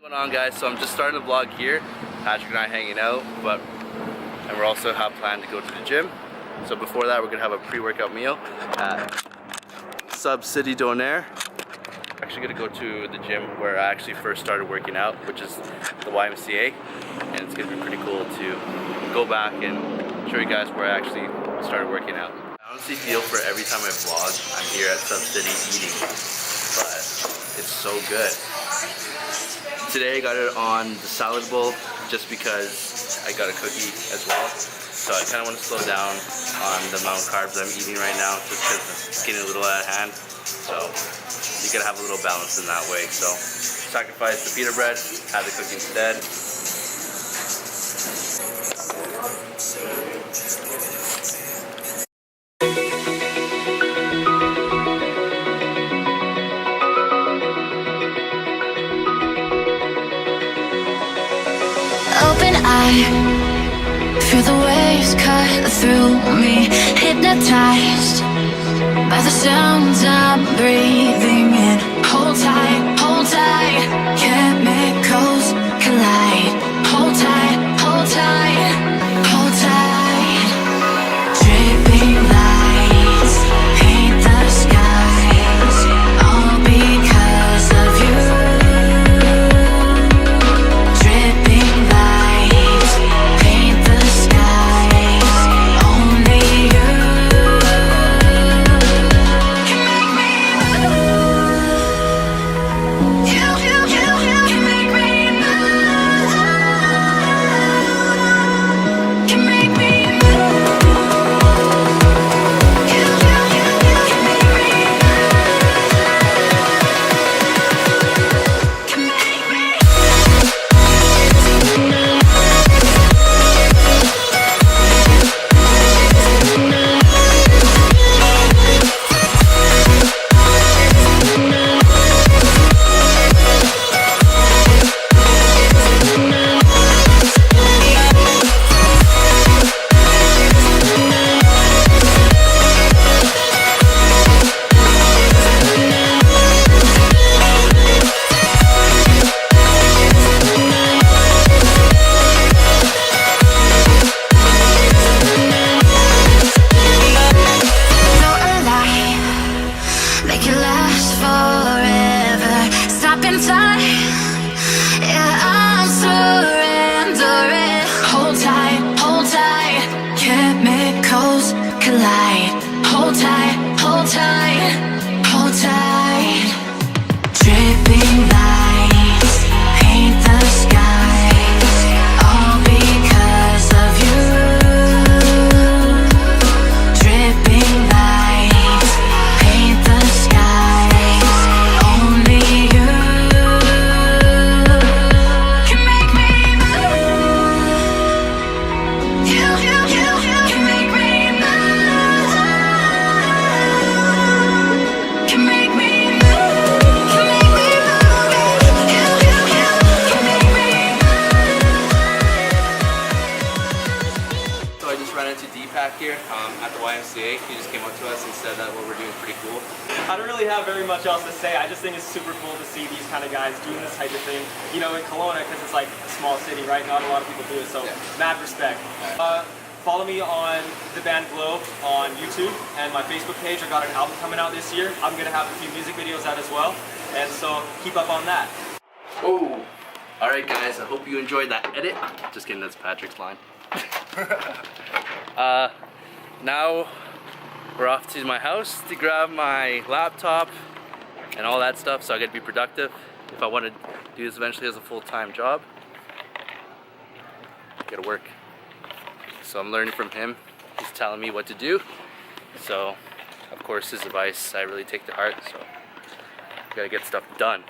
What's going on, guys? So I'm just starting the vlog here. Patrick and I hanging out, and we're also have planned to go to the gym. So before that, we're gonna have a pre-workout meal at Sub City Donaire. Actually gonna go to the gym where I actually first started working out, which is the YMCA, and it's gonna be pretty cool to go back and show you guys where I actually started working out. I honestly feel for every time I vlog, I'm here at Sub City eating, but it's so good. Today I got it on the salad bowl just because I got a cookie as well. So I kind of want to slow down on the amount of carbs I'm eating right now just because it's getting a little out of hand. So you gotta have a little balance in that way. So sacrifice the pita bread, have the cookie instead. Feel the waves cut through me, hypnotized by the sounds I'm breathing in. Hold tight, chemicals collide. Hold tight, hold tight, hold tight. Dripping lights paint the skies, all because of you. Dripping lights paint the skies, only you can make me move. You can make me move. Can make me move. You can make me move. Can make me. Make it last forever. Stop in time. Yeah, I'm surrendering. Hold tight, chemicals collide. Hold tight, hold tight, hold tight. Dripping lights paint the skies, all because of you. Dripping lights paint the skies, only you can make me move. You can make me move. Can make me move. Can make me move. You can make me So I just ran into Deepak here at the YMCA. He just came up to us and said that what we're doing is pretty cool. I don't really have very much else to say. I just think it's super cool to see these kind of guys doing this type of thing. You know, in Kelowna, because it's like a small city, right? Not a lot of people do it, so Yeah. mad respect. Follow me on the band Glow on YouTube and my Facebook page. I got an album coming out this year. I'm gonna have a few music videos out as well, and so keep up on that. Oh, all right, guys. I hope you enjoyed that edit. Just kidding. That's Patrick's line. Now we're off to my house to grab my laptop and all that stuff. So I gotta be productive if I want to do this eventually as a full-time job. Gotta work. So I'm learning from him. He's telling me what to do. So, of course, his advice I really take to heart. So, gotta get stuff done.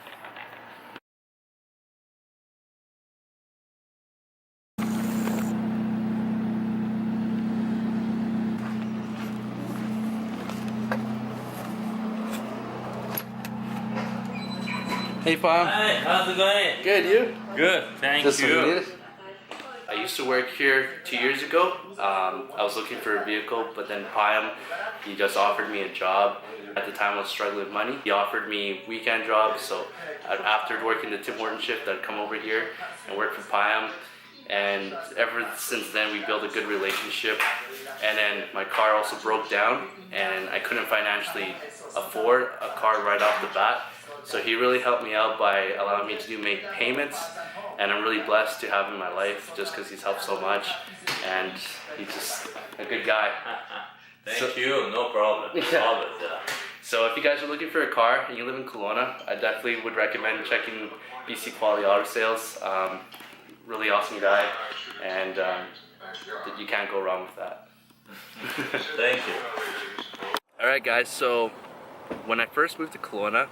Hey, Pom. Hi, how's it going? Good, you? Good, thank Just you. some news? I used to work here 2 years ago. I was looking for a vehicle, but then Payam, he just offered me a job. At the time I was struggling with money. He offered me weekend jobs, so after working the Tim Horton shift, I'd come over here and work for Payam. And ever since then, we built a good relationship. And then my car also broke down, and I couldn't financially afford a car right off the bat. So he really helped me out by allowing me to make payments. And I'm really blessed to have him in my life just because he's helped so much. And he's just a good guy. Thank you, no problem. Always, yeah. So if you guys are looking for a car and you live in Kelowna, I definitely would recommend checking BC Quality Auto Sales. Really awesome guy, and you can't go wrong with that. Thank you. Alright guys, so when I first moved to Kelowna,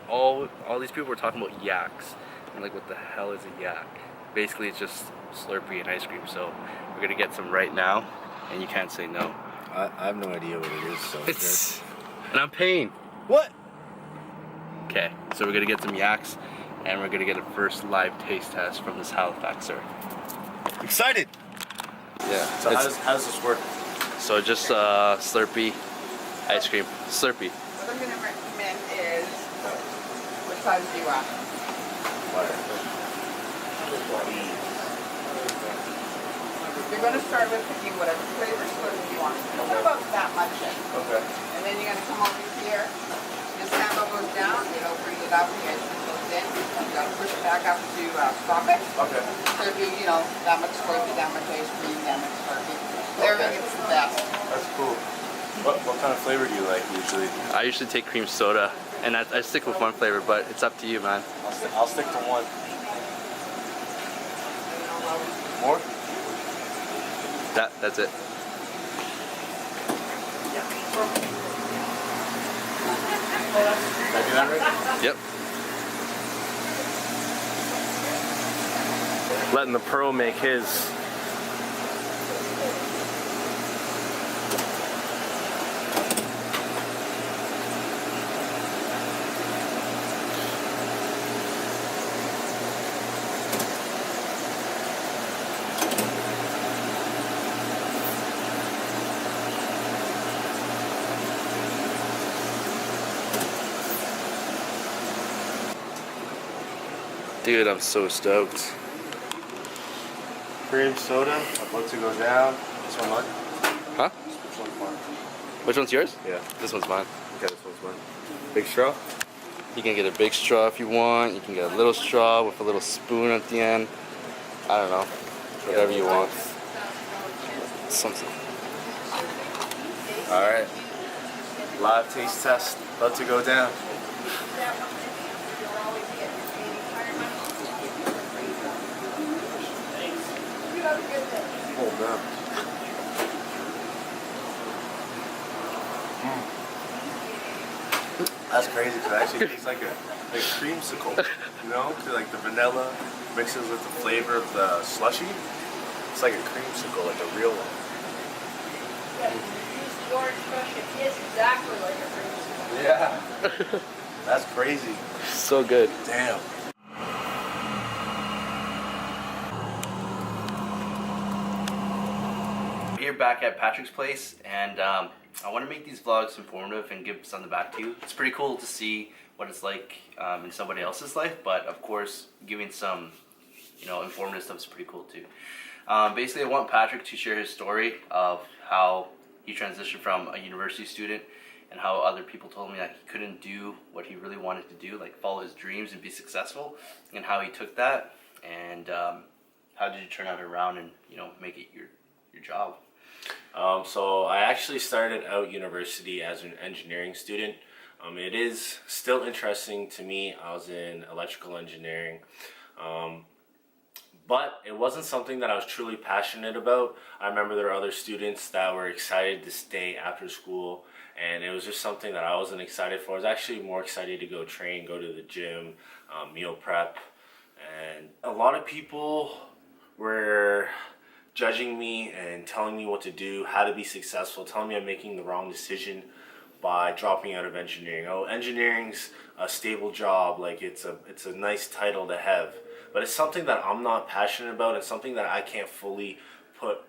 all these people were talking about yaks. I'm like, what the hell is a yak? Basically it's just Slurpee and ice cream, so we're gonna get some right now, and you can't say no. I have no idea what it is, so It's and I'm paying. what? Okay, so we're gonna get some yaks, and we're gonna get a first live taste test from this Halifaxer. Excited! Yeah. So how does this work? So just Slurpee, ice cream, Slurpee. What I'm going to recommend is, what size do you want? You're going to start with picking whatever flavor Slurpee you want. Put about that much in. Okay. And then you're going to come over here. This handle goes down, it'll bring it up, the ice cream goes in. You got to push it back up to stop it. Okay. So if you know, that much Slurpee, that much ice cream, that much Slurpee. Everything is the best. That's cool. What kind of flavor do you like usually? I usually take cream soda, and I stick with one flavor, but it's up to you, man. I'll stick to one. More? That's it. Did I do that right? Yep. Letting the pro make his. Dude, I'm so stoked. Cream soda, about to go down. This one mine? Huh? Which one's mine? Which one's yours? Yeah. This one's mine. Okay, this one's mine. Big straw? You can get a big straw if you want. You can get a little straw with a little spoon at the end. I don't know. Whatever you want. Something. Alright. Live taste test, about to go down. Oh man. That's crazy because it actually tastes like a creamsicle, you know? 'Cause like the vanilla mixes with the flavor of the slushy. It's like a creamsicle, like a real one. Your expression is exactly like a creamsicle. Yeah. That's crazy. So good. Damn. We're back at Patrick's place, and I want to make these vlogs informative and give something back to you. It's pretty cool to see what it's like in somebody else's life, but of course, giving some, informative stuff is pretty cool too. Basically, I want Patrick to share his story of how he transitioned from a university student and how other people told me that he couldn't do what he really wanted to do, like follow his dreams and be successful, and how he took that and how did you turn it around and make it your job. So I actually started out university as an engineering student. It is still interesting to me. I was in electrical engineering, but it wasn't something that I was truly passionate about. I remember there were other students that were excited to stay after school, and it was just something that I wasn't excited for. I was actually more excited to go train, go to the gym, meal prep, and a lot of people were judging me and telling me what to do, how to be successful, telling me I'm making the wrong decision by dropping out of engineering. Oh, engineering's a stable job, like it's a nice title to have. but it's something that I'm not passionate about. It's something that I can't fully put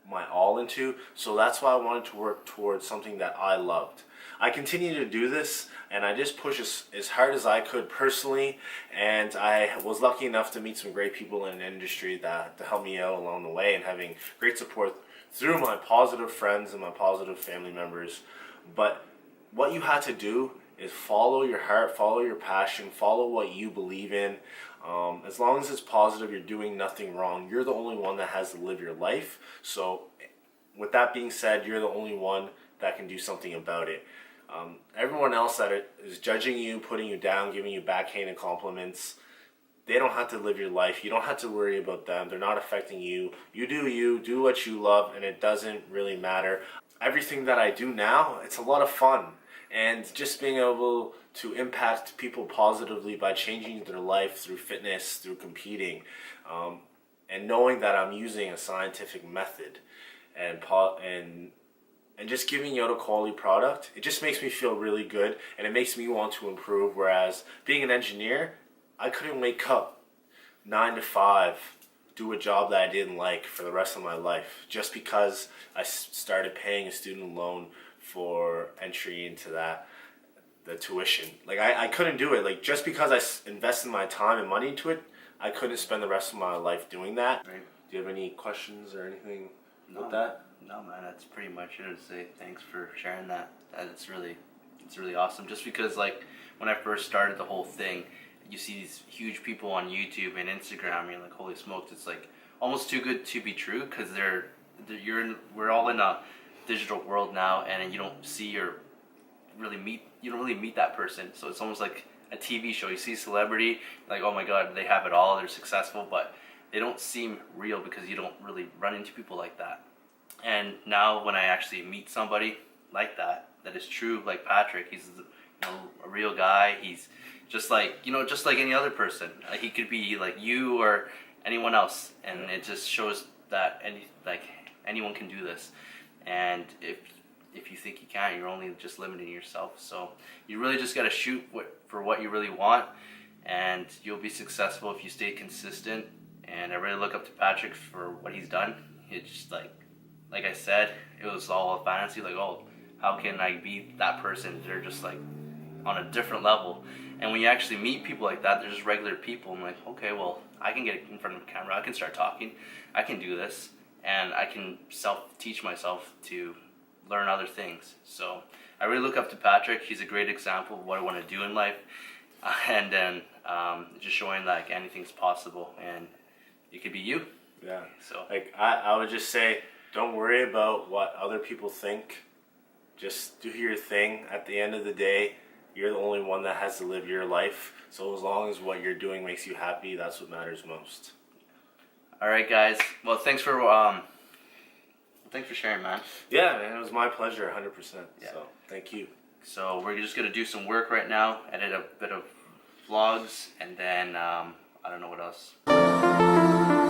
my all into. So that's why I wanted to work towards something that I loved. I continue to do this, and I just push as hard as I could personally, and I was lucky enough to meet some great people in the industry that to help me out along the way, and having great support through my positive friends and my positive family members. But what you had to do is follow your heart, follow your passion, follow what you believe in. As long as it's positive, you're doing nothing wrong. You're the only one that has to live your life. So with that being said, you're the only one that can do something about it. Everyone else that is judging you, putting you down, giving you backhanded compliments, they don't have to live your life. You don't have to worry about them. They're not affecting you. You, do what you love, and it doesn't really matter. Everything that I do now, it's a lot of fun. And just being able to impact people positively by changing their life through fitness, through competing, and knowing that I'm using a scientific method and just giving out a quality product, it just makes me feel really good, and it makes me want to improve. Whereas being an engineer, I couldn't wake up 9 to 5, do a job that I didn't like for the rest of my life, just because I started paying a student loan for entry into the tuition. Like I couldn't do it. Like just because I invested my time and money into it, I couldn't spend the rest of my life doing that. Right. Do you have any questions or anything with that? No, man, that's pretty much it. I'd say thanks for sharing that. It's really awesome. Just because, like, when I first started the whole thing, you see these huge people on YouTube and Instagram, and you're like, holy smokes, it's like almost too good to be true, because we're all in a digital world now, and you don't see or you don't really meet that person. So it's almost like a TV show. You see a celebrity, like, oh my god, they have it all, they're successful, but they don't seem real because you don't really run into people like that. And now when I actually meet somebody like that is true, like Patrick, he's a real guy. He's just like any other person. He could be like you or anyone else, and it just shows that anyone can do this. And if you think you can't, you're only just limiting yourself. So you really just got to shoot for what you really want, and you'll be successful if you stay consistent. And I really look up to Patrick for what he's done. It's just like I said, it was all a fantasy. Like, oh, how can I be that person? They're just like on a different level. And when you actually meet people like that, they're just regular people. I'm like, okay, well, I can get in front of a camera. I can start talking. I can do this. And I can self-teach myself to learn other things. So I really look up to Patrick. He's a great example of what I want to do in life. And then just showing like anything's possible. And it could be you. Yeah. So like I would just say, don't worry about what other people think. Just do your thing. At the end of the day, you're the only one that has to live your life. So as long as what you're doing makes you happy, that's what matters most. all right, guys. Well, thanks for sharing, man. Yeah, man, it was my pleasure, 100%. Yeah. So thank you. So we're just gonna do some work right now, edit a bit of vlogs, and then I don't know what else.